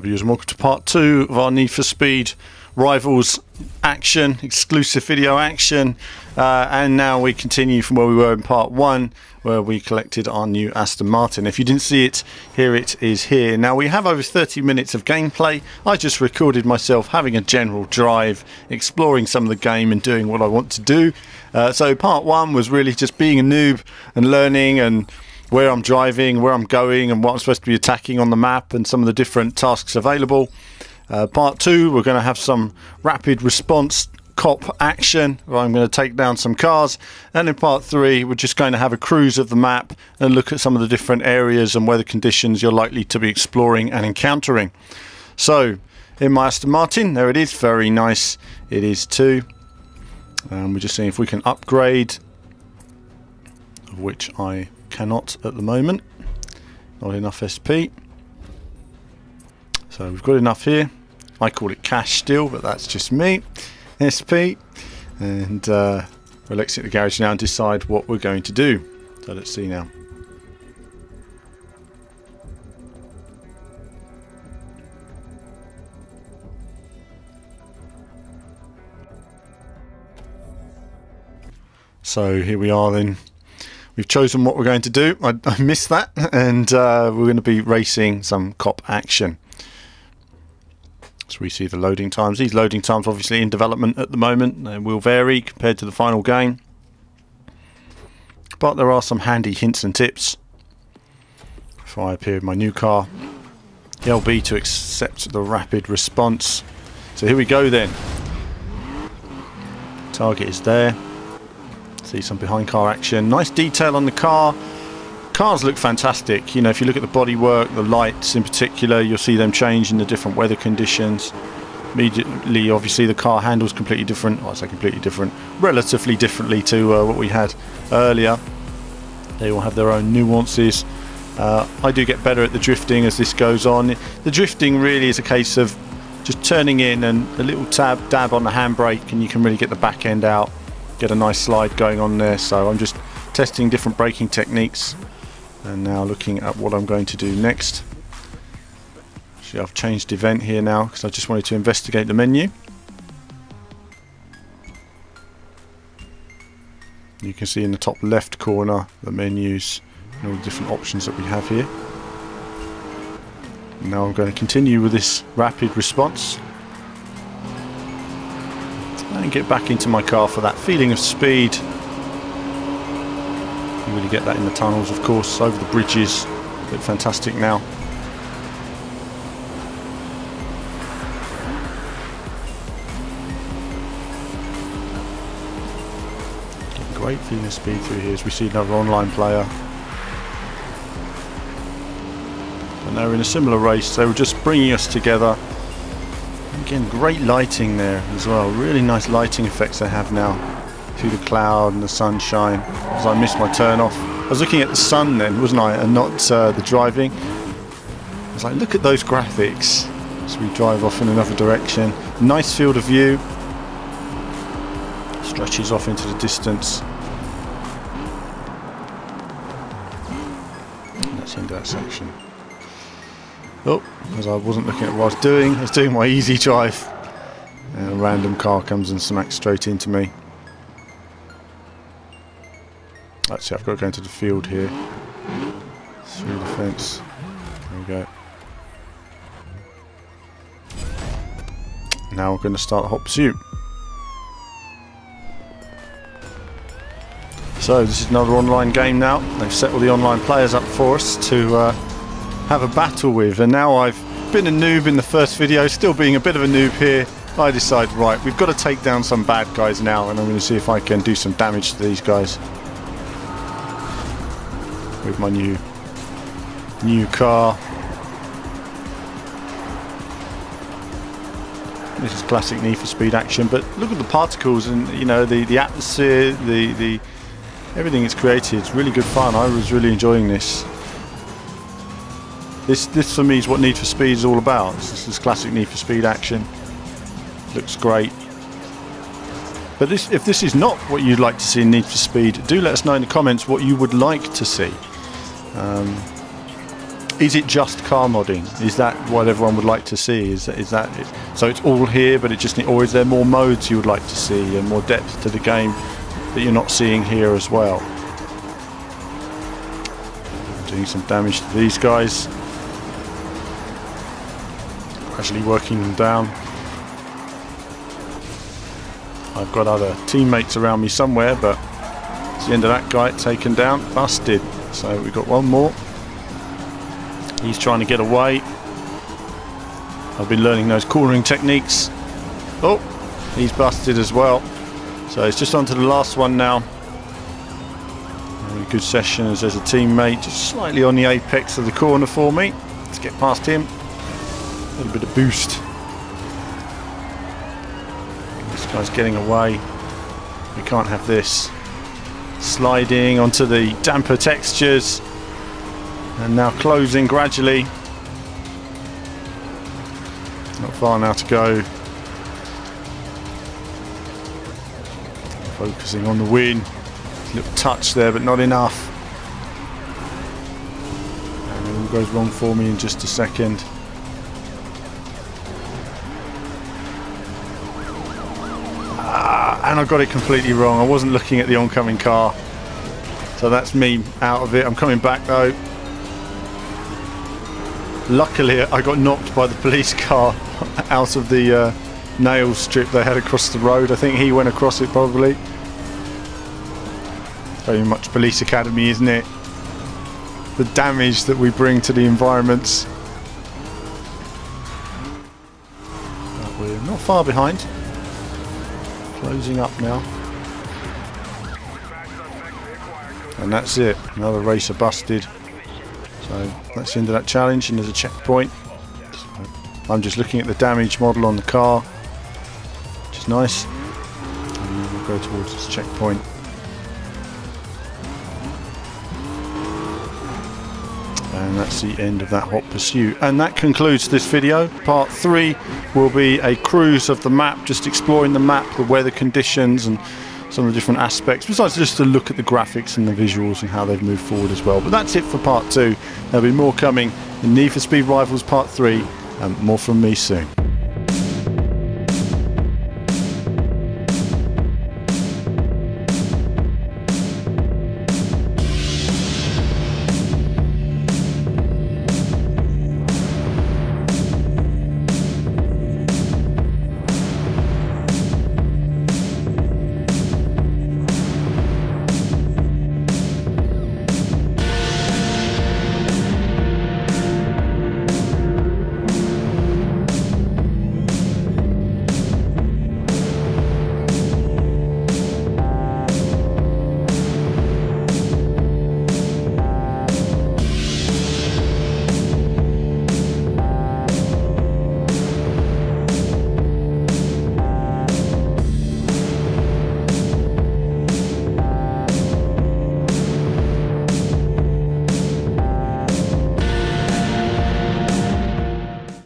viewers, and welcome to part 2 of our Need for Speed Rivals action, exclusive video action, and now we continue from where we were in part 1, where we collected our new Aston Martin. If you didn't see it, here it is here. Now we have over 30 minutes of gameplay. I just recorded myself having a general drive, exploring some of the game and doing what I want to do. So part 1 was really just being a noob and learning and where I'm driving, where I'm going and what I'm supposed to be attacking on the map and some of the different tasks available. Part 2, we're going to have some rapid response cop action where I'm going to take down some cars, and in part 3 we're just going to have a cruise of the map and look at some of the different areas and weather conditions you're likely to be exploring and encountering. So in my Aston Martin, there it is, very nice it is too. We're just seeing if we can upgrade, of which I cannot at the moment, not enough SP. So we've got enough here. I call it cash still, but that's just me. SP, and we'll exit the garage now and decide what we're going to do. So let's see now. So here we are then. We've chosen what we're going to do. I missed that, and we're going to be racing some cop action. So we see the loading times. These loading times obviously in development at the moment. They will vary compared to the final game. But there are some handy hints and tips. If I appear in my new car, LB to accept the rapid response. So here we go then. Target is there. See some behind car action. Nice detail on the car. Cars look fantastic. You know, if you look at the bodywork, the lights in particular, you'll see them change in the different weather conditions. Immediately, obviously, the car handles completely different. Well, I say completely different, relatively differently to what we had earlier. They all have their own nuances. I do get better at the drifting as this goes on. The drifting really is a case of just turning in and a little dab on the handbrake, and you can really get the back end out. Get a nice slide going on there. So I'm just testing different braking techniques and now looking at what I'm going to do next. Actually, I've changed event here now because I just wanted to investigate the menu. You can see in the top left corner the menus and all the different options that we have here. Now I'm going to continue with this rapid response and get back into my car for that feeling of speed. You really get that in the tunnels, of course, over the bridges. Look fantastic now. Getting great feeling of speed through here as we see another online player. And they're in a similar race. They were just bringing us together. Again, great lighting there as well. Really nice lighting effects they have now through the cloud and the sunshine. As I missed my turn off, I was looking at the sun then, wasn't I, and not the driving. I was like, look at those graphics as we drive off in another direction. Nice field of view. Stretches off into the distance. That's the end of that section. Oh, because I wasn't looking at what I was doing my easy drive. And a random car comes and smacks straight into me. Actually, I've got to go into the field here. Through the fence. There we go. Now we're going to start a hot pursuit. So this is another online game now. They've set all the online players up for us to have a battle with, and now I've been a noob in the first video, still being a bit of a noob here. I decided, right, we've got to take down some bad guys now, and I'm going to see if I can do some damage to these guys with my new car. This is classic Need for Speed action, but look at the particles and, you know, the atmosphere, the everything it's created. It's really good fun. I was really enjoying this. This for me is what Need for Speed is all about. This is classic Need for Speed action. Looks great. But if this is not what you'd like to see in Need for Speed, do let us know in the comments what you would like to see. is it just car modding? Is that what everyone would like to see? Is that it? So it's all here, but it just, or is there more modes you would like to see and more depth to the game that you're not seeing here as well? Doing some damage to these guys. Actually working them down. I've got other teammates around me somewhere, but it's the end of that guy taken down, busted. So we've got one more. He's trying to get away. I've been learning those cornering techniques. Oh, he's busted as well. So it's just on to the last one now. Really good session as there's a teammate just slightly on the apex of the corner for me. Let's get past him. A little bit of boost. This guy's getting away. We can't have this. Sliding onto the damper textures. And now closing gradually. Not far now to go. Focusing on the win. A little touch there, but not enough. And it all goes wrong for me in just a second. And I got it completely wrong. I wasn't looking at the oncoming car. So that's me out of it. I'm coming back though. Luckily I got knocked by the police car out of the nail strip they had across the road. I think he went across it probably. Very much police academy, isn't it? The damage that we bring to the environments. But we're not far behind. Closing up now. And that's it. Another racer busted. So that's the end of that challenge, and there's a checkpoint. So I'm just looking at the damage model on the car, which is nice. And then we'll go towards this checkpoint. And that's the end of that hot pursuit. And that concludes this video. Part 3 will be a cruise of the map, just exploring the map, the weather conditions and some of the different aspects, besides just to look at the graphics and the visuals and how they've moved forward as well. But that's it for part 2. There'll be more coming in Need for Speed Rivals Part 3, and more from me soon.